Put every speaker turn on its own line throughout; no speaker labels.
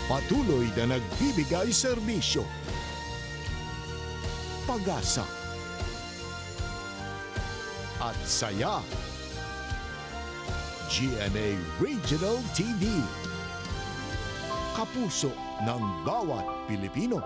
Patuloy na nagbibigay serbisyo. Pag-asa at saya. GMA Regional TV. Kapuso ng bawat Pilipino.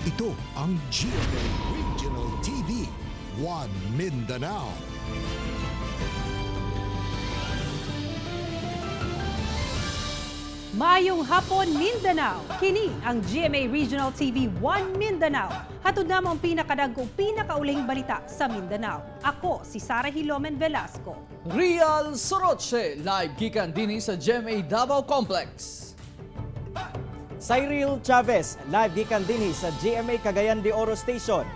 Ito ang GMA Regional TV, One Mindanao.
Maayong hapon, Mindanao. Kini ang GMA Regional TV 1 Mindanao. Hatod na ang pinakadagkong pinakauling balita sa Mindanao. Ako si Sara Hilomen Velasco.
Real Soroche, live gikan dinhi sa GMA Davao Complex.
Cyril Chavez, live gikan dinhi sa GMA Cagayan de Oro Station.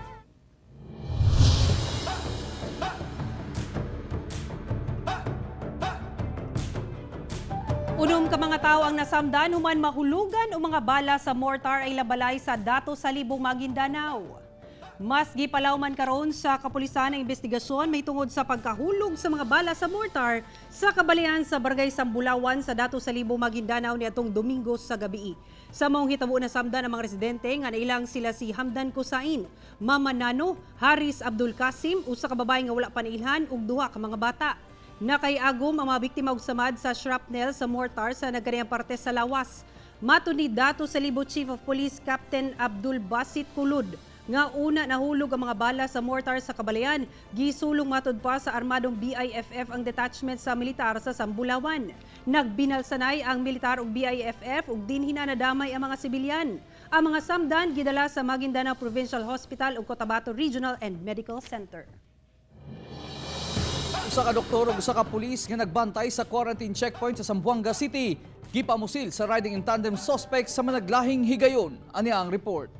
Unom ka mga tao ang nasamdan human mahulugan o mga bala sa mortar ay labalay sa dato sa Libong Maguindanao. Mas gipalaw man karon sa kapulisan ang investigasyon may tungod sa pagkahulog sa mga bala sa mortar sa kabalian sa Barangay Sambulawan sa dato sa Libong Maguindanao niadtong Domingo sa gabi. Sa maong hitabo na samdan ang mga residente nga nailang sila si Hamdan Kusain, Mama Nano, Haris Abdul Kasim, usa ka babae nga wala pa nailhan ug duha ka mga bata. Nakay-agom ang mga biktima og samad sa shrapnel sa mortar sa nagkariang parte sa lawas. Matud ni dato sa Libo Chief of Police Captain Abdul Basit Kulud nga una nahulog ang mga bala sa mortar sa kabalayan, gisulong matud pa sa armadong BIFF ang detachment sa militar sa Sambulawan. Nagbinalsanay ang militar ug BIFF ug dinhi na nadamay ang mga sibilyan. Ang mga samdan gidala sa Maguindanao Provincial Hospital ug Cotabato Regional and Medical Center.
Usa ka doktor ug usa ka pulis nga nagbantay sa quarantine checkpoint sa Zamboanga City gipamusil sa riding in tandem suspect sa managlahing higayon. Ani ang report.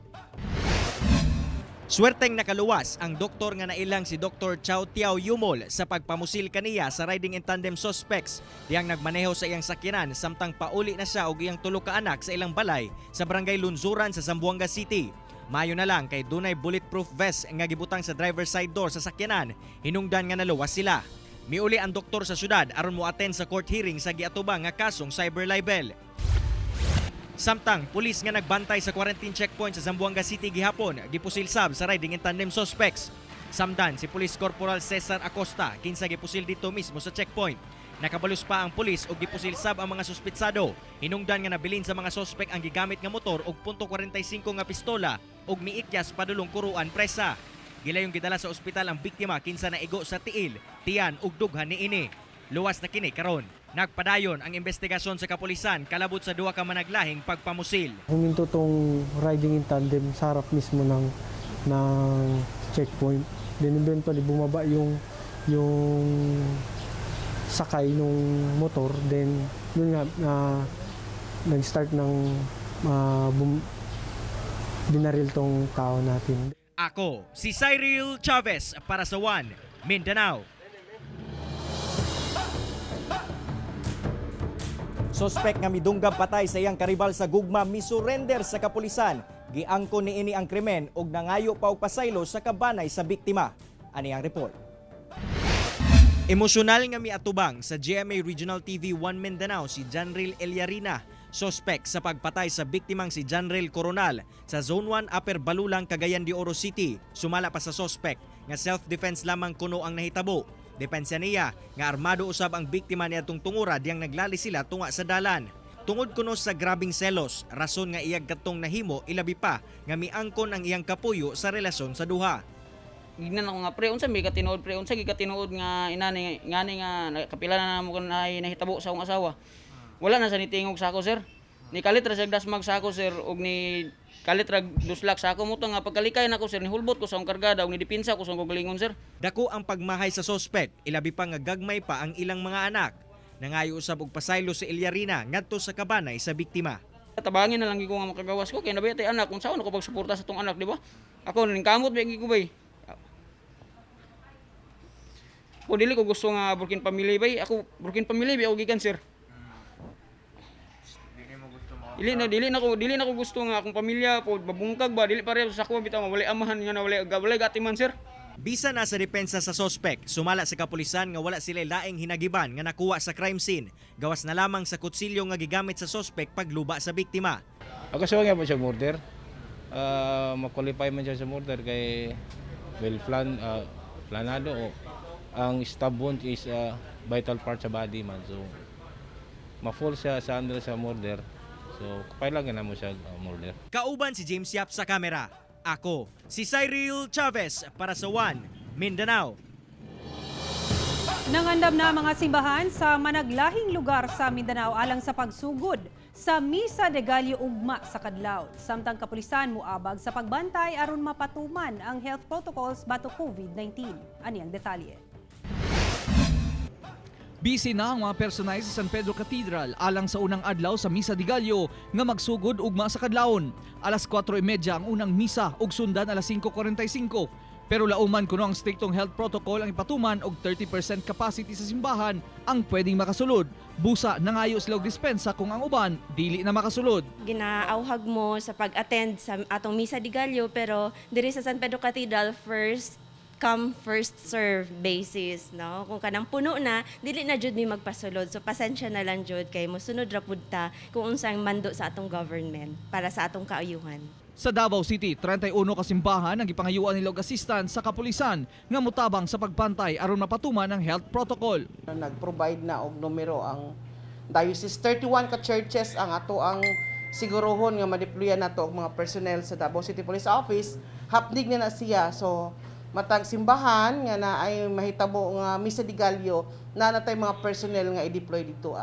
Swerteng nakaluwas ang doktor nga nailang si Dr. Chow Tiao Yumol sa pagpamusil kaniya sa riding in tandem suspects diyang nagmaneho sa iyang sakyanan samtang pauli na siya og iyang tulo ka anak sa ilang balay sa barangay Lunzuran sa Zamboanga City. Mayo na lang kay dunay bulletproof vest nga gibutang sa driver's side door sa sakyanan, hinungdan nga naluwas sila. Miuli ang doktor sa syudad aron mo-attend sa court hearing sa giatubang nga kasong cyber libel. Samtang pulis nga nagbantay sa quarantine checkpoint sa Zamboanga City gihapon gipusil sab sa riding in tandem suspects. Samdan si Police Corporal Cesar Acosta kinsa gipusil dito mismo sa checkpoint. Nakabalus pa ang pulis og gipusil sab ang mga suspitsado. Hinungdan nga nabilin sa mga suspect ang gigamit nga motor og .45 nga pistola ug miikyas padulong kuruan presa. Gilayong gidala sa ospital ang biktima kinsa naigo sa tiil, tiyan ug dughan niini. Luwas na kini karon. Nagpadayon ang investigasyon sa kapulisan kalabot sa duha ka managlahing pagpamusil.
Huminto tong riding in tandem sa harap mismo ng checkpoint. Then eventually bumaba yung sakay ng motor. Then yun nga nag-start ng binaril tong tao natin.
Ako si Cyril Chavez para sa One Mindanao.
Suspect nga midunggab patay sa iyang karibal sa gugma misurrender sa kapulisan. Giangko niini ang krimen ug nangayo pa og pasaylo sa kabanay sa biktima. Ani ang report.
Emosyonal nga miatubang sa GMA Regional TV 1 Mindanao si Janril Eliarina Suspect sa pagpatay sa biktimang si Janrel Coronal sa Zone 1 Upper Balulang, Cagayan de Oro City. Sumala pa sa suspect nga self-defense lamang kuno ang nahitabo. Depensya niya nga armado usab ang biktima niadtong tungura diyang naglali sila tunga sa dalan. Tungod kuno sa grabing selos, rason nga iyag katong nahimo ilabi pa nga miangkon ang iyang kapuyo sa relasyon sa duha.
Gignan ako nga pre, unsa may katinuod pre, unsa gikatinuod nga inani ngani nga kapila na namo kun ay nahitabo sa akong asawa. Wala na sa nitingog sa ako sir. Ni kalit ra siya dasmag sa ako sir ug ni kalit ra duslak sa ako mo nga pagkalikay nako sir ni hulbot ko sa akong kargada ug ni dipinsa ko sa akong galingon sir.
Dako ang pagmahay sa suspect, ilabi pa nga gagmay pa ang ilang mga anak. Nangayo usab og pasaylo si Eliarina ngadto sa kabanay sa biktima.
Tabangin na lang ko nga makagawas ko kay nabayatay anak kung saan ako pagsuporta sa tong anak, di ba? Ako ning kamot ba ko bay. Ko dili ko gusto nga broken family bay. Ako broken family bay ako gikan sir. Dili na ko gusto nga akong pamilya po babungkag ba dili pareho sa ako bitaw wala amahan nga na wala gatiman sir.
Bisa na sa depensa sa suspect, sumala sa kapulisan nga wala sila laing hinagiban nga nakuha sa crime scene. Gawas na lamang sa kutsilyo nga gigamit sa suspect pagluba sa biktima.
Ako sa nga po siya murder. Ma-qualify man siya sa murder kay planado o ang stab wound is vital part sa body man. So ma-fall siya sa under sa murder. So kapailangan na mo siya murder.
Kauban si James Yap sa kamera. Ako, si Cyril Chavez para sa One Mindanao.
Nangandam na mga simbahan sa managlahing lugar sa Mindanao alang sa pagsugod sa Misa de Gallo ugma sa Kadlaw. Samtang kapulisan muabag sa pagbantay aron mapatuman ang health protocols batok COVID-19. Ani ang detalye.
Busy na ang mga personay sa San Pedro Cathedral alang sa unang adlaw sa Misa de Gallo nga magsugod ugma sa kadlawon. Alas 4:30 ang unang misa ug sundan alas 5:45. Pero lauman kuno ang striktong health protocol ang ipatuman og 30% capacity sa simbahan ang pwedeng makasulod. Busa nangayo sila og dispensa kung ang uban dili na makasulod.
Ginaauhag mo sa pag-attend sa atong Misa de Gallo pero diri sa San Pedro Cathedral first come first serve basis, no? Kung kanang puno na, dili na jud mi magpasulod. So pasensya na lang jud kay mosunod ra pud ta kung unsang mando sa atong government para sa atong kaayuhan.
Sa Davao City, 31 ka simbahan ang gipangayuan nila og assistance sa kapulisan nga mutabang sa pagbantay aron mapatuman ang health protocol.
Nag-provide na og numero ang diocese. 31 ka churches ang ato ang sigurohon nga madeployan nato og mga personnel sa Davao City Police Office. Hapnig na siya. So matag simbahan nga na ay mahitabo nga Misa de Gallo na natay mga personnel nga i-deploy dito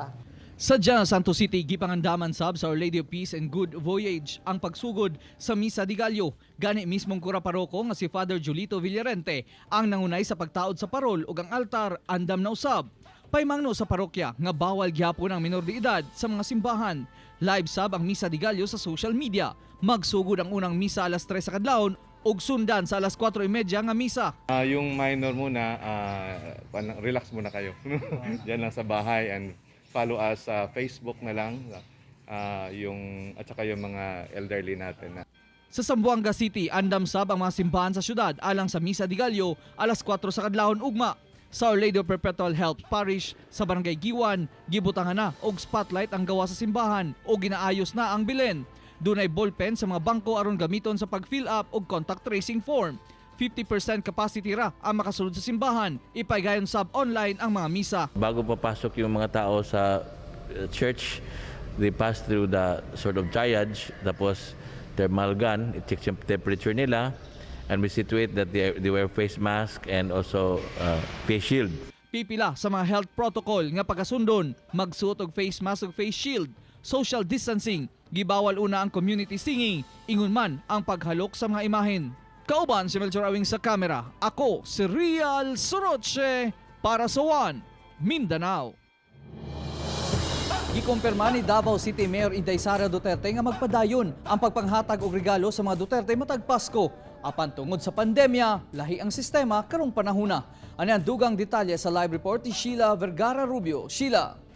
Sa Santo City, gipangandaman sab sa Our Lady of Peace and Good Voyage ang pagsugod sa Misa de Gallo. Gani mismong kura paroko nga si Father Julito Villarente ang nangunay sa pagtaod sa parol ug ang altar andam na usab. Paymangno sa parokya nga bawal gyapon ang minor de edad sa mga simbahan. Live sab ang Misa de Gallo sa social media. Magsugod ang unang misa alas 3 sa kadlawon ug sundan sa alas 4:30 nga misa.
Yung minor muna, relax muna kayo. Diyan lang sa bahay and follow us sa Facebook na lang at saka yung mga elderly natin.
Sa Zamboanga City, andam sab ang mga simbahan sa syudad alang sa Misa de Gallo alas 4 sa kadlawon ugma. Sa Our Lady of Perpetual Help Parish sa Barangay Giwan, gibutangan na og spotlight ang gawa sa simbahan o ginaayos na ang bilen. Dunay ballpen sa mga bangko aron gamiton sa pag-fill up og contact tracing form. 50% capacity ra ang makasulod sa simbahan. Ipaygayon sab online ang mga misa.
Bago papasok yung mga tao sa church, they pass through the sort of triage, tapos thermal gun, i-check yung temperature nila, and we situate that they wear face mask and also face shield.
Pipila sa mga health protocol nga pagkasundon, magsuot og face mask ug face shield, social distancing, gibawal una ang community singing, ingon man ang paghalok sa mga imahen. Kauban si Melchor Awing sa kamera, ako si Rial Soroche para sa One Mindanao. Gikumpirma ni Davao City Mayor Inday Sara Duterte nga magpadayon ang pagpanghatag og regalo sa mga Duterte matag Pasko. Apan tungod sa pandemya, lahi ang sistema karong panahona. Ani ang dugang detalye sa live report ni Sheila Vergara Rubio. Sheila.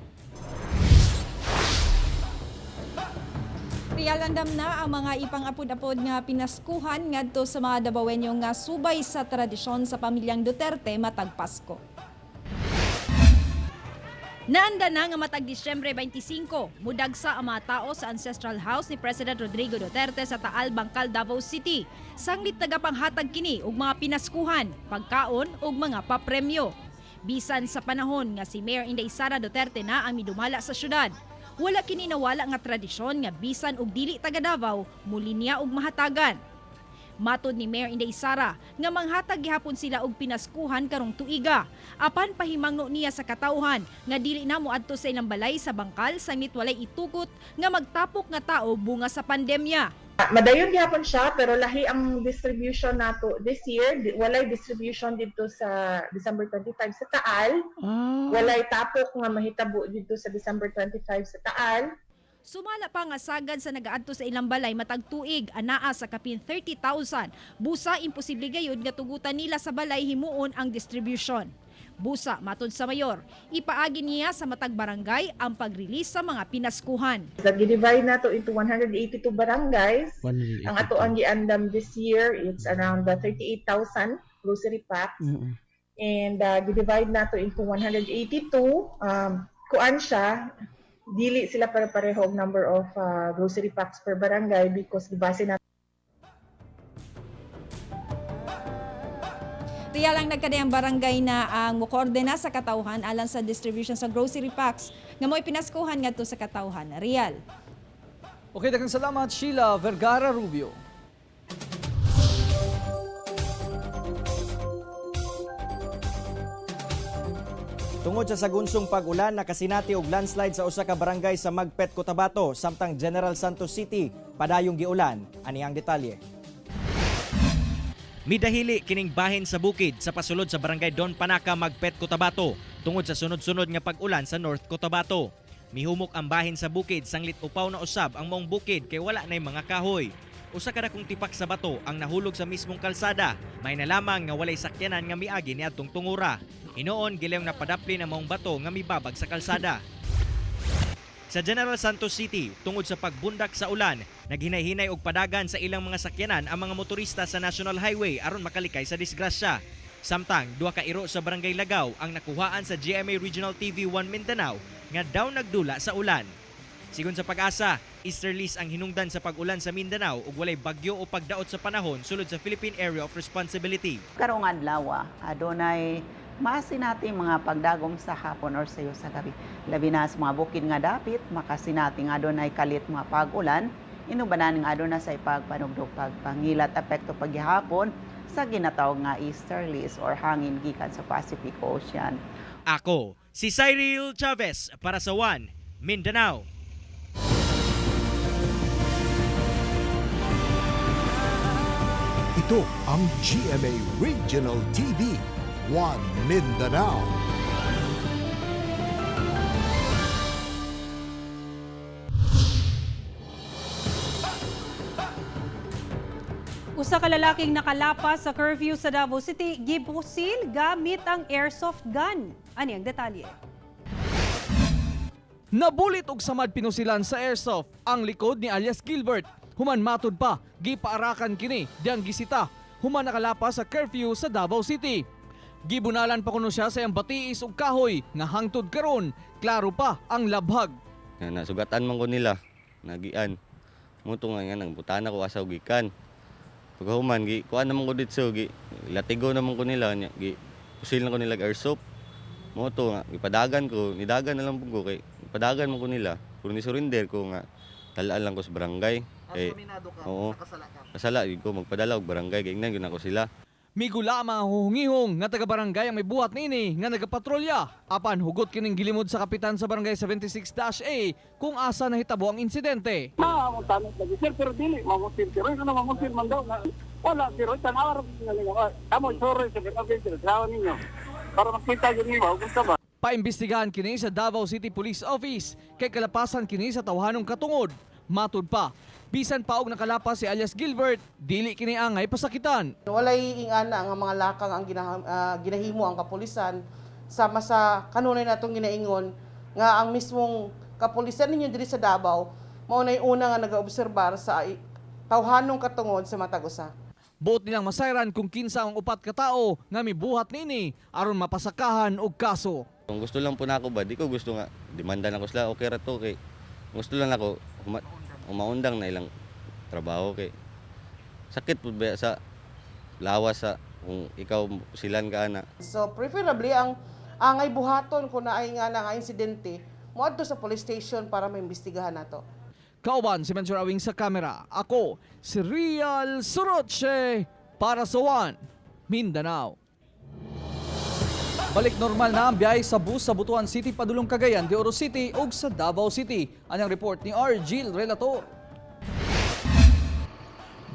Andam na ang mga ipang-apod-apod nga pinaskuhan ngadto sa mga Davaoenyo nga subay sa tradisyon sa pamilyang Duterte matag Pasko. Naanda na nga matag Disyembre 25, mudagsa ang mga tao sa ancestral house ni President Rodrigo Duterte sa Taal, Bangkal, Davao City. Sanglit tagapanghatag kini og mga pinaskuhan, pagkaon ug mga papremyo. Bisan sa panahon nga si Mayor Inday Sara Duterte na ang midumala sa syudad, wala kini nawala nga tradisyon nga bisan og dili taga Davao muli niya og mahatagan. Matod ni Mayor Inday Sara nga manghatag gihapon sila og pinaskuhan karong tuiga. Apan pahimangno niya sa katawhan nga dili na moadto sa ilang balay sa Bangkal sanglit walay itukot nga magtapok nga tao bunga sa pandemya.
Madayon gihapon siya pero lahi ang distribution nato this year. Walay distribution dito sa December 25 sa Taal. Walay tapok nga mahitabo dito sa December 25 sa Taal.
Sumala pa nga sagad sa nagaadto sa ilang balay matag tuig anaa sa kapin 30,000. Busa imposible gayud nga tugutan nila sa balay himuon ang distribution. Busa matod sa mayor, ipaagi niya sa matag barangay ang pag-release sa mga pinaskuhan.
Gi-divide nato into 182 barangays. Ang ato ang giandam this year, it's around 38,000 grocery packs. And gi-divide nato into 182. Kuan siya, dili sila pare-pareho og number of grocery packs per barangay because gibase na
Riya lang nagkadayang barangay na ang mukoordina sa katawhan alang sa distribution sa grocery packs nga mo'y pinaskuhan ngadto sa katawhan. Rial.
Okay, daghang salamat Sheila Vergara Rubio.
Tungod sa sagunsong pag-ulan, nakasinati og landslide sa usa ka barangay sa Magpet, Cotabato, samtang General Santos City, padayong giulan. Ani ang detalye.
Midahili kining bahin sa bukid sa pasulod sa barangay Don Panaca, Magpet, Cotabato tungod sa sunod-sunod nga pag-ulan sa North Cotabato. Mihumok ang bahin sa bukid sanglit upaw na usab ang maong bukid kay wala nay mga kahoy. Usa ka dakong tipak sa bato ang nahulog sa mismong kalsada. May nalamang nga walay sakyanan nga miagi niadtong tungura. Inoon gilayong napadapli na maong bato nga mibabag sa kalsada. Sa General Santos City, tungod sa pagbundak sa ulan, naghinay-hinay og padagan sa ilang mga sakyanan ang mga motorista sa National Highway aron makalikay sa disgrasya. Samtang duha ka iro sa Barangay Lagaw ang nakuhaan sa GMA Regional TV 1 Mindanao nga daw nagdula sa ulan. Sigon sa Pag-asa, easterlies ang hinungdan sa pag-ulan sa Mindanao ug walay bagyo o pagdaot sa panahon sulod sa Philippine Area of Responsibility.
Karong adlaw adunay masinati mga pagdagom sa hapon or sayo sa gabi. Labi na sa mga bukid nga dapit, makasinati nga adunay kalit mga pag-ulan, inubanan nga adunay sa ipagpanugdog pagpangilat apekto paghihapon sa ginatawag nga easterlies or hangin gikan sa Pacific Ocean.
Ako, si Cyril Chavez para sa One Mindanao.
Ito ang GMA Regional TV, One Mindanao.
Usa ka lalaking nakalapas sa curfew sa Davao City, gibusil gamit ang airsoft gun. Ani ang detalye?
Nabulit og samad pinusilan sa airsoft ang likod ni alias Gilbert. Human matod pa, gipaarakan kini diyang gisita. Human nakalapas sa curfew sa Davao City. Gibunalan pa kuno siya sa iyang batiis ug kahoy nga hangtod karon, klaro pa ang labhag.
Nasugatan man ko nila, nagian. Muto nga nagbutana ko asaw gikan. Pagkahuman, kuan naman ko dito, latigo naman ko nila, pusil na ko nila airsoft. Muto nga, ipadagan ko, nidagan na lang po ko, kay ipadagan mo ko nila. Kung nisurinder ko nga, talaan lang ko sa barangay.
Aminado ka,
oo,
nakasala ka.
Kasala, ko magpadala og barangay, kaya ignan ko sila.
Migula ang mga huhungihong nga taga-barangay ang may buhat nini nga nagapatrolya. Apan hugot kining gilimod sa kapitan sa barangay 76-A kung asa nahitabo ang insidente.
Ang tanong lagi sir, pero dili mamusil sir. Ano mamusil man daw? Wala sir, tanawar nga ninyo. Amo sorry sir, sir, trawa ninyo. Para makita yun niyo, kung sa ba.
Paimbestigahan kini sa Davao City Police Office kay kalapasan kini sa tawhanong katungod. Matud pa, bisan pa og nakalapas si alias Gilbert, dili kini angay pasakitan.
Walay ingana nga mga lakang ang ginahimo ang kapulisan sama sa kanunay natong ginaingon nga ang mismong kapulisan ninyo diri sa Davao mao nay una nga nagaobserbar sa tawhanong katungod sa matag usa.
Buot nilang masayran kung kinsa ang upat ka tao nga mibuhat nini aron mapasakahan og kaso.
Kung gusto lang po na ako ba, di ko gusto nga, demanda na ko sila, okay ra to, kay gusto lang ako, umaundang na ilang trabaho, kay sakit po ba sa lawas sa kung ikaw silan ka ana.
So preferably ang angay buhaton kung naay nga nga insidente, moadto sa police station para maimbestigahan nato.
Kauban si Mentor Awing sa kamera. Ako, si Rial Soroche para sa One Mindanao. Balik normal na ang biyahe sa bus sa Butuan City, padulong Cagayan de Oro City ug sa Davao City. Anyang report ni Argil Relator.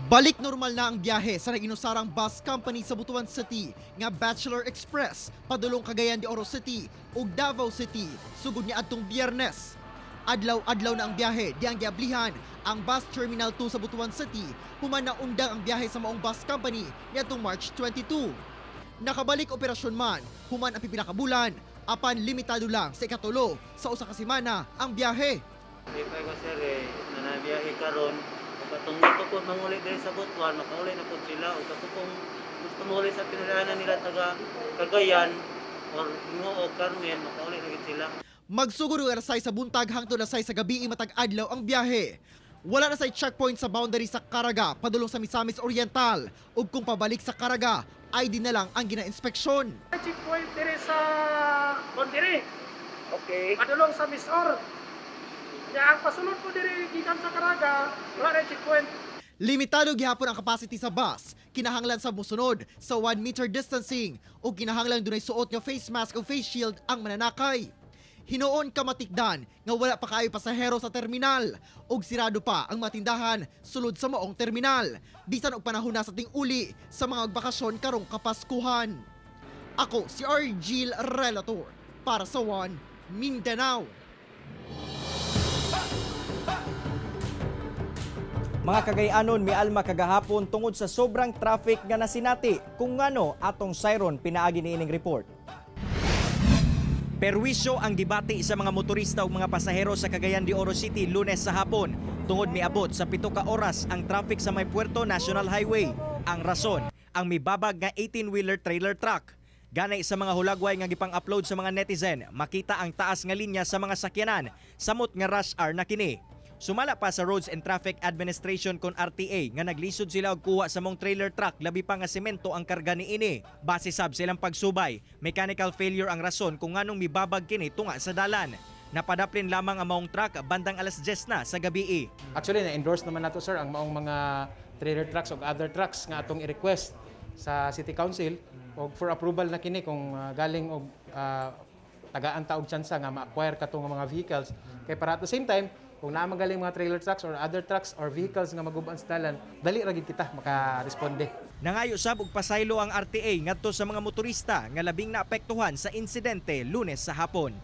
Balik normal na ang biyahe sa naginusarang bus company sa Butuan City nga Bachelor Express padulong Cagayan de Oro City ug Davao City sugod niadtong Biyernes. Adlaw-adlaw na ang biyahe di ang giablihan ang Bus Terminal 2 sa Butuan City human na undang ang biyahe sa maong bus company niadtong March 22. Nakabalik operasyon man human ang pipila ka bulan apan limitado lang sa ikatulo sa usa ka semana ang biyahe.
Di pa ko sir nanabiyahe karon katong gusto ko manguli diri sa Butuan makauli na pud sila ug kato kung gusto manguli sa pinadaanan nila taga Cagayan or Ginoo o Carmen makauli na gid sila.
Magsugod og alas 6 sa buntag hangtod alas 6 sa gabi matag adlaw ang biyahe. Wala na say checkpoint sa boundary sa Caraga padulong sa Misamis Oriental ug kung pabalik sa Caraga ID na lang ang gina-inspeksyon.
Checkpoint dire sa Bondiri.
Okay.
Padulong sa Misor. Ya ang pasulod po dire gikan sa Caraga, wala na checkpoint.
Limitado gihapon ang capacity sa bus. Kinahanglan sa musunod sa 1 meter distancing ug kinahanglan dunay suot nga face mask o face shield ang mananakay. Hinoon ka matikdan nga wala pa kaayo pasahero sa terminal ug sirado pa ang matindahan sulod sa maong terminal bisan og panahon na sa ting-uli sa mga bakasyon karong Kapaskuhan. Ako si Argil Relator para sa One Mindanao.
Mga Cagayanon, mialma kagahapon tungod sa sobrang traffic nga nasinati kung ngano atong siron pinaagi niining report.
Perwisyo ang debate sa mga motorista ug mga pasahero sa Cagayan de Oro City Lunes sa hapon tungod miabot sa 7 ka oras ang traffic sa may Puerto National Highway. Ang rason, ang mibabag nga 18-wheeler trailer truck. Ganay sa mga hulagway nga gipang-upload sa mga netizen, makita ang taas nga linya sa mga sakyanan, samot nga rush hour na kini. Sumala pa sa Roads and Traffic Administration kon RTA nga naglisod sila og kuha sa mong trailer truck labi pa nga semento ang karga niini. Base sab silang pagsubay, mechanical failure ang rason kung nganong mibabag kini tunga sa dalan. Napadaplin lamang ang maong truck bandang alas 10 na sa gabi.
Actually na-endorse naman nato sir ang maong mga trailer trucks o other trucks nga atong i-request sa City Council og for approval na kini kung galing og tagaan ta og tsansa nga ma-acquire katong mga vehicles. Kay para at the same time kung namagaling mga trailer trucks or other trucks or vehicles nga maguban sa dalan, dali ra gid kita makaresponde.
Nangayo sab og pasaylo ang RTA ngadto sa mga motorista nga labing naapektuhan sa insidente Lunes sa hapon.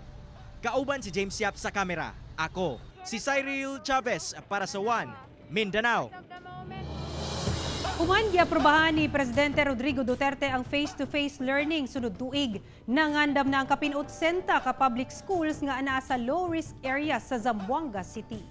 Kauban si James Yap sa kamera. Ako si Cyril Chavez para sa One Mindanao.
Human giaprobahan ni Presidente Rodrigo Duterte ang face-to-face learning sunod tuig. Nangandam na ang kapin-80 ka public schools nga anaa sa low-risk areas sa Zamboanga City.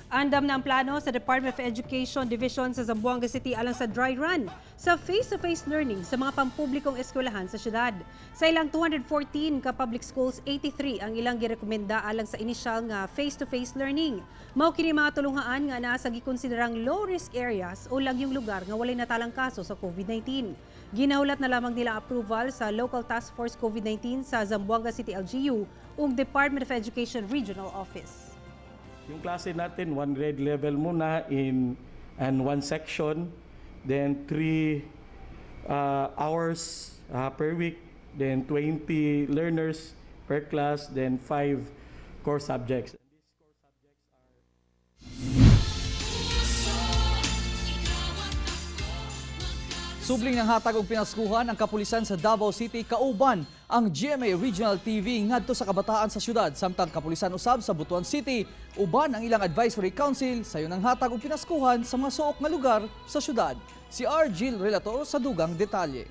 Andam na ang plano sa Department of Education Division sa Zamboanga City alang sa dry run sa face-to-face learning sa mga pampublikong eskwelahan sa syudad. Sa ilang 214 ka public schools, 83 ang ilang girekomenda alang sa initial nga face-to-face learning. Mao kini mga tulunghaan nga naa sa gikonsiderang low-risk areas o lagyong lugar nga walay natalang kaso sa COVID-19. Ginahulat na lamang nila approval sa Local Task Force COVID-19 sa Zamboanga City LGU ug Department of Education Regional Office.
Yung klase natin, 1 grade level muna and 1 section, then 3 hours per week, then 20 learners per class, then 5 core subjects.
Subling ng hatag og pinaskuhan ang kapulisan sa Davao City kauban ang GMA Regional TV ngadto sa kabataan sa syudad samtang kapulisan usab sa Butuan City uban ang ilang advisory council sayo ng hatag og pinaskuhan sa mga suok nga lugar sa syudad. Si Argil Relator sa dugang detalye.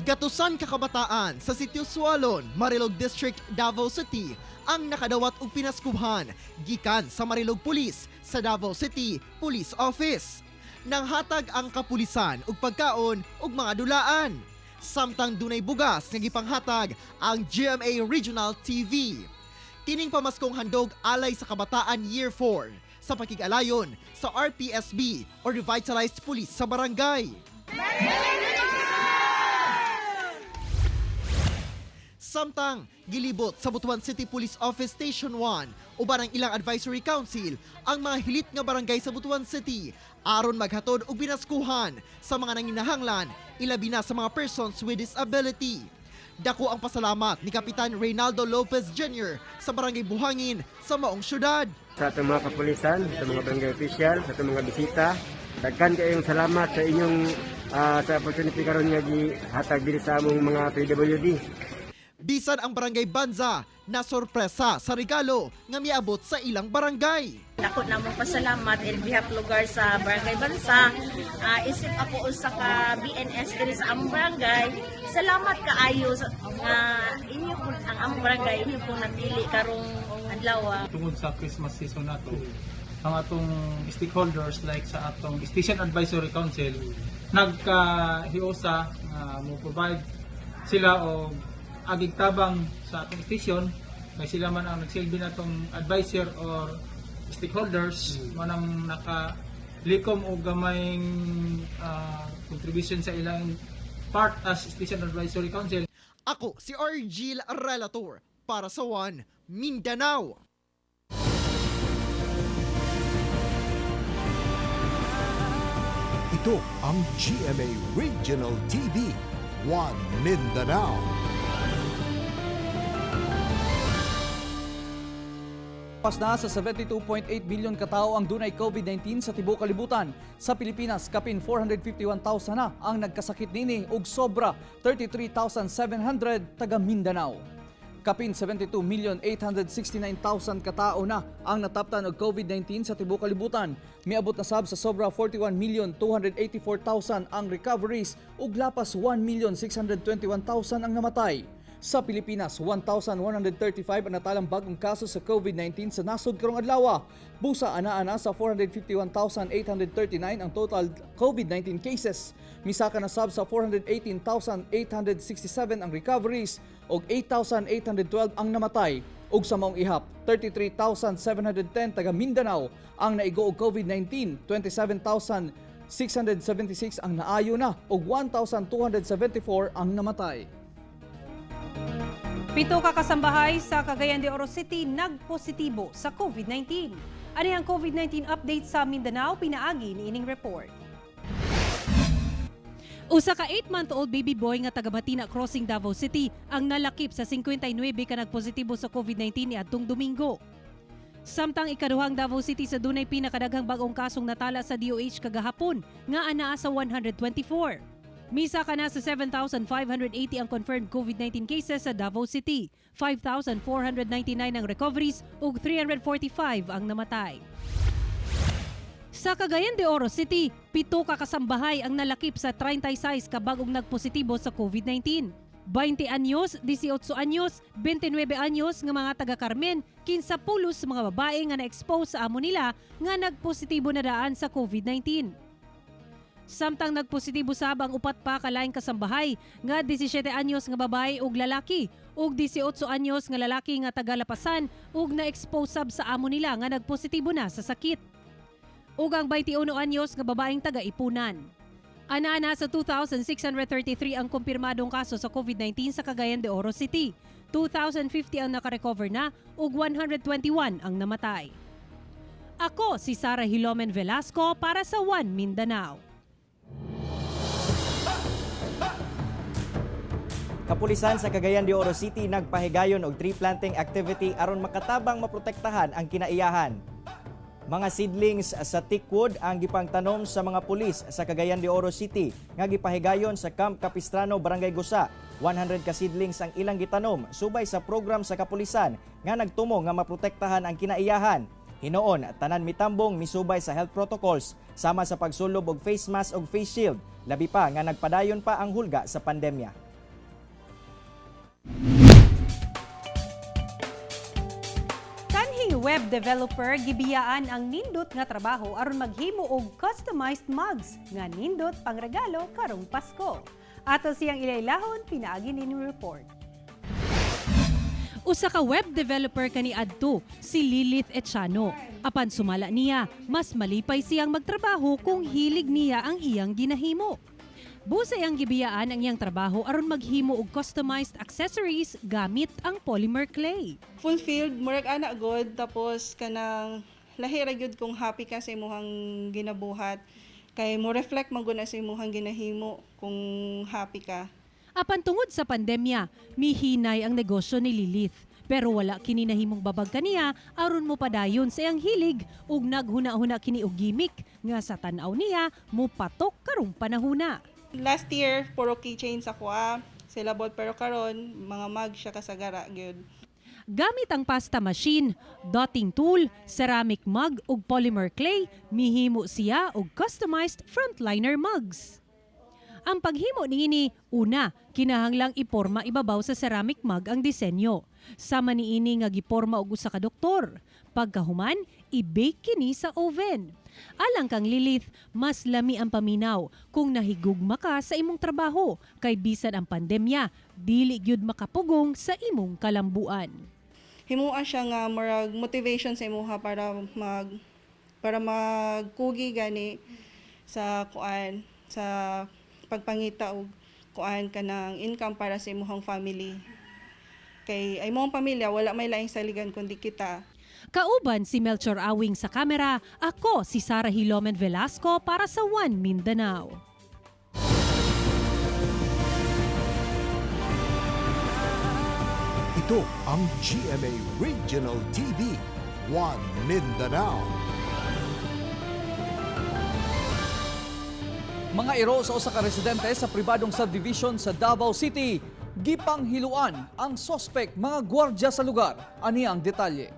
Gatusan ka kabataan sa Sitio Sualon, Marilog District, Davao City ang nakadawat og pinaskuhan gikan sa Marilog Police sa Davao City Police Office. Nanghatag ang kapulisan og pagkaon ug mga dulaan. Samtang dunay bugas nga gipanghatag ang GMA Regional TV. Kining pamaskong handog alay sa kabataan Year 4 sa pakig-alayon sa RPSB o Revitalized Police sa barangay. Samtang gilibot sa Butuan City Police Office Station 1 uban ang ilang advisory council ang mga hilit nga barangay sa Butuan City aron maghatod og binaskuhan sa mga nanginahanglan ilabi na sa mga persons with disability. Dako ang pasalamat ni Kapitan Reynaldo Lopez Jr. sa Barangay Buhangin sa maong syudad.
Sa ating mga kapulisan, sa mga barangay official, sa ating mga bisita, daghan kayong salamat sa inyong sa opportunity karon nga gihatag diri sa among mga PWD.
Bisan ang Barangay Banza na sorpresa sa regalo nga miabot sa ilang barangay.
Ako na mo pasalamat in behalf lugar sa Barangay Bansa. Isip ako usa ka BNS diri sa among barangay. Salamat kaayo sa inyo po ang among barangay inyo po napili karong adlaw.
Tungod sa Christmas season nato, ang atong stakeholders like sa atong Station Advisory Council nagkahiusa mo provide sila og agig tabang sa atong station kay sila man ang nagsilbi natong advisor or stakeholders manang nakalikom og gamayng contribution sa ilang part as Station Advisory Council.
Ako si Argil Relator para sa One Mindanao.
Ito ang GMA Regional TV, One Mindanao.
Pas na sa 72.8 bilyon katao ang dunay COVID-19 sa tibuok kalibutan. Sa Pilipinas, kapin 451,000 na ang nagkasakit nini ug sobra 33,700 taga Mindanao. Kapin 72,869,000 katao na ang nataptan og COVID-19 sa tibuok kalibutan. Miabot na sab sa sobra 41,284,000 ang recoveries ug lapas 1,621,000 ang namatay. Sa Pilipinas, 1,135 ang natalang bagong kaso sa COVID-19 sa nasod karong adlaw. Busa ana-ana sa 451,839 ang total COVID-19 cases. Misaka na sab sa 418,867 ang recoveries ug 8,812 ang namatay. Ug sa maong ihap, 33,710 taga Mindanao ang naigo og COVID-19, 27,676 ang naayo na ug 1,274 ang namatay.
7 ka kasambahay sa Cagayan de Oro City nagpositibo sa COVID-19. Ani ang COVID-19 update sa Mindanao, pinaagi ni ining report. Usa ka 8-month-old baby boy nga taga Batina Crossing, Davao City ang nalakip sa 59 ka nagpositibo sa COVID-19 niadtong Domingo. Samtang ikaduhang Davao City sa dunay pinakadaghang bagong kasong natala sa DOH kagahapon nga anaa sa 124. Misa ka na sa 7,580 ang confirmed COVID-19 cases sa Davao City, 5,499 ang recoveries ug 345 ang namatay. Sa Cagayan de Oro City, 7 ka kasambahay ang nalakip sa 36 ka bagong nagpositibo sa COVID-19. 20 anyos, 18 anyos, 29 anyos nga mga taga Carmen, 15 pulos mga babae nga na-expose sa amo nila nga nagpositibo na daan sa COVID-19. Samtang nagpositibo sab ang 4 pa ka laing kasambahay nga 17 anyos nga babae ug lalaki ug 18 anyos nga lalaki nga taga Lapasan ug na-expose sab sa amo nila nga nagpositibo na sa sakit. Ug ang 21 anyos nga babaeng taga Ipunan. Ana-ana sa 2,633 ang kumpirmadong kaso sa COVID-19 sa Cagayan de Oro City. 2,050 ang nakarecover na ug 121 ang namatay. Ako si Sara Hilomen Velasco para sa One Mindanao.
Kapulisan sa Cagayan de Oro City nagpahigayon og tree planting activity aron makatabang maprotektahan ang kinaiyahan. Mga seedlings sa teakwood ang gipangtanom sa mga pulis sa Cagayan de Oro City nga gipahigayon sa Camp Capistrano, Barangay Gusa. 100 ka seedlings ang ilang gitanom subay sa program sa kapulisan nga nagtumo nga maprotektahan ang kinaiyahan. Hinoon, tanan mitambong misubay sa health protocols sama sa pagsulob og face mask og face shield, labi pa nga nagpadayon pa ang hulga sa pandemya.
Kanhi web developer gibiyaan ang nindot nga trabaho aron maghimo og customized mugs nga nindot pangregalo karong Pasko. Ato siyang ilailahon pinaagi ni report.
Usa ka web developer kani adto si Lilith Echano. Apan sumala niya, mas malipay siyang magtrabaho kung hilig niya ang iyang ginahimo. Busay ang gibiyaan ang iyang trabaho aron maghimo og customized accessories gamit ang polymer clay.
Fulfilled, murag ana god, tapos kanang lahi ra gyud kung happy ka sa imong ginabuhat. Kay mo reflect man gud na sa imong ginahimo kung happy ka.
Apan tungod sa pandemya, mihinay ang negosyo ni Lilith. Pero wala kini nahimong babag kaniya aron mo padayon sa iyang hilig ug naghuna-huna kini og gimmick nga sa tan-aw niya mo patok karong panahuna.
Last year, puro keychains ako silabot, pero karon mga mug siya kasagara gyud.
Gamit ang pasta machine, dotting tool, ceramic mug ug polymer clay, mihimo siya og customized frontliner mugs. Ang paghimo niini, una, kinahanglang iporma ibabaw sa ceramic mug ang disenyo. Sama niini nga giporma og usa ka doktor. Pagkahuman, i-bake kini sa oven. Alang kang Lilith, mas lami ang paminaw kung nahigugma ka sa imong trabaho kay bisan ang pandemya, dili gyud makapugong sa imong kalambuan.
Himuan siya nga murag motivation sa imuha para magkugi gani sa kuan sa pagpangita og kuan kanang income para sa imong family. Kay ay imong pamilya wala may laing saligan kundi kita.
Kauban si Melchor Awing sa kamera, ako si Sara Hilomen Velasco para sa One Mindanao.
Ito ang GMA Regional TV, One Mindanao.
Mga iro sa usa ka residente sa pribadong subdivision sa Davao City, gipanghiluan ang sospek mga gwardya sa lugar. Ani ang detalye.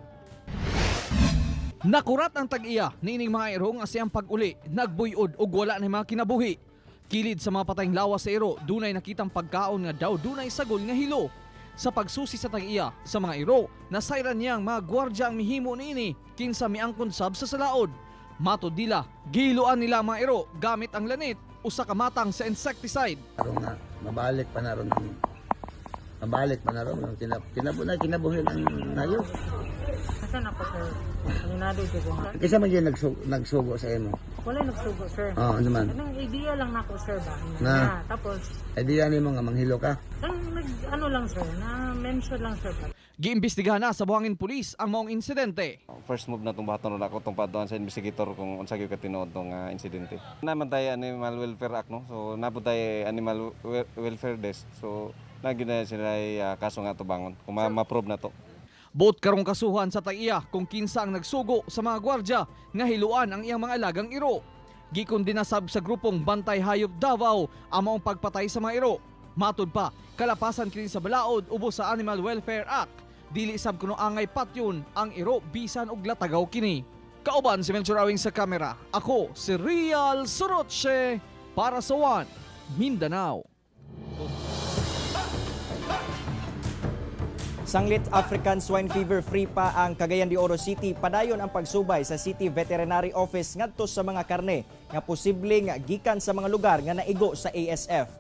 Nakurat ang tag-iya niining mga iro nga siyang pag-uli, nagbuyod ug wala na mga kinabuhi. Kilid sa mga patayng lawas sa iro, dunay nakitang pagkaon nga daw dunay sagol nga hilo. Sa pagsusi sa tag-iya sa mga iro, nasayran niyang mga gwardya ang mihimo niini kinsa miangkon sab sa salaod. Matod nila, gihiluan nila mga iro gamit ang lanit, usa ka matang sa insecticide.
Aron nga mabalik pa na ron kinabuhi ng hayop.
Saan ako, sir? Aminado ko kung
Kisa man yun nagsugo sa imo?
wala nagsugo, sir.
Oo, ano man?
Anong idea lang nako, sir, ba?
Na?
Tapos,
Idea ni mo nga manghilo ka?
ano lang, sir, na-mention lang, sir.
Giimbestigahan na sa Buhangin Police ang maong insidente.
First move na itong baton na ako itong paduan sa investigator kung unsa gyud katinood itong insidente. Naman tayo Animal Welfare Act, no? So napo tayo Animal Welfare Desk. So nagyud na sila kaso nga to bangon kung ma-prove na to.
Bot karong kasuhan sa tag-iya kung kinsa ang nagsugo sa mga gwardya nga hiluan ang iyang mga alagang iro. Gikon dinasab sa grupong Bantay Hayop Davao ang maong pagpatay sa mga iro. Matod pa, kalapasan kini sa balaod ubos sa Animal Welfare Act. Dili sab kuno angay patyon ang iro bisan og latagaw kini. Kauban si Melchor Awing sa kamera. Ako si Real Soroche para sa One Mindanao.
Sanglit African Swine Fever free pa ang Cagayan de Oro City, padayon ang pagsubay sa City Veterinary Office ngadto sa mga karne nga posibleng gikan sa mga lugar nga naigo sa ASF.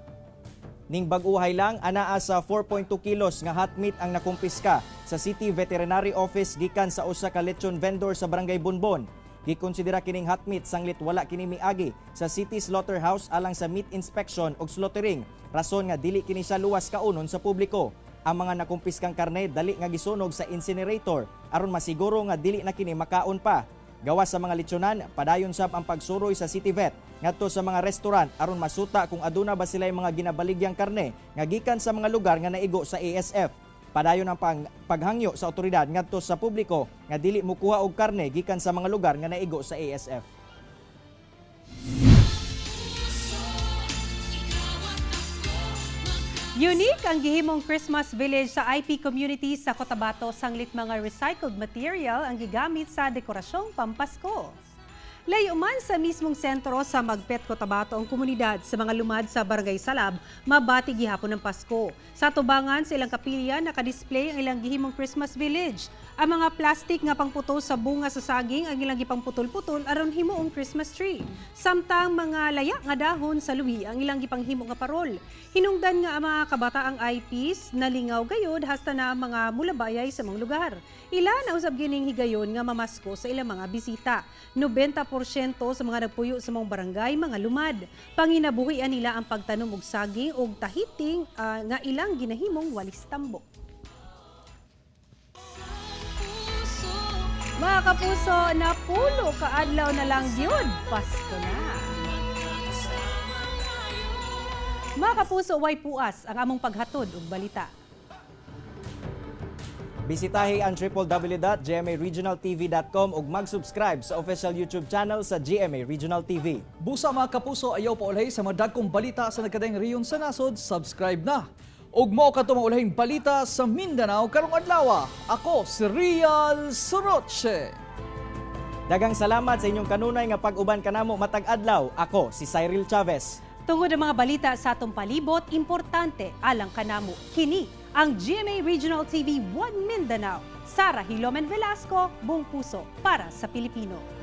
Ning bag-uhay lang, anaa sa 4.2 kilos nga hot meat ang nakumpiska sa City Veterinary Office gikan sa usa ka lechon vendor sa Barangay Bunbon. Gikonsidera kining hot meat sanglit wala kini miagi sa City Slaughterhouse alang sa meat inspection ug slaughtering, rason nga dili kini sa luwas kaunon sa publiko. Ang mga nakumpiskang karne dali nga gisunog sa incinerator aron masiguro nga dili na kini makaon pa. Gawas sa mga lechonan, padayon sab ang pagsuroy sa City Vet ngadto sa mga restaurant aron masuta kung aduna ba sila mga ginabaligyang karne nga gikan sa mga lugar nga naigo sa ASF. Padayon ang paghangyo sa otoridad ngadto sa publiko nga dili mokuha og karne gikan sa mga lugar nga naigo sa ASF.
Unique ang gihimong Christmas village sa IP community sa Cotabato, sanglit mga recycled material ang gigamit sa dekorasyong Pampasko. Layuman sa mismong sentro sa Magpet, Cotabato ang komunidad sa mga lumad sa Barangay Salab, mabati gihapon ng Pasko. Sa tubangan sa ilang kapilya, nakadisplay ang ilang gihimong Christmas village. Ang mga plastic nga pangputol sa bunga sa saging ang ilang gipangputol-putol aron himuong Christmas tree. Samtang mga laya nga dahon sa luwi ang ilang gipanghimo nga parol. Hinungdan nga ang mga kabataang eyepiece nalingaw gayod hasta na mga mulabayay sa mga lugar. Ila na usab gining higayon nga mamasko sa ilang mga bisita. 90% sa mga nagpuyo sa mga barangay mga lumad. Panginabuhian nila ang pagtanom og saging og tahiting nga ilang ginahimong walis tambok. Mga kapuso, napulo kaadlaw na lang yun. Pasko na. Mga kapuso, way puas ang among paghatod og balita.
Bisitahi ang www.gmaregionaltv.com ug mag-subscribe sa official YouTube channel sa GMA Regional TV.
Busa mga kapuso, ayaw pa ulay sa madagkong balita sa nagkadayang reyon sa nasod, subscribe na. Ug mao kadto maulahing balita sa Mindanao karong adlaw. Ako si Rial Soroche.
Dagang salamat sa inyong kanunay nga pag-uban kanamo matag adlaw. Ako si Cyril Chavez.
Tungod ang mga balita sa atong palibot, importante alang kanamo. Kini ang GMA Regional TV 1 Mindanao. Sara Hilomen Velasco, buong puso para sa Pilipino.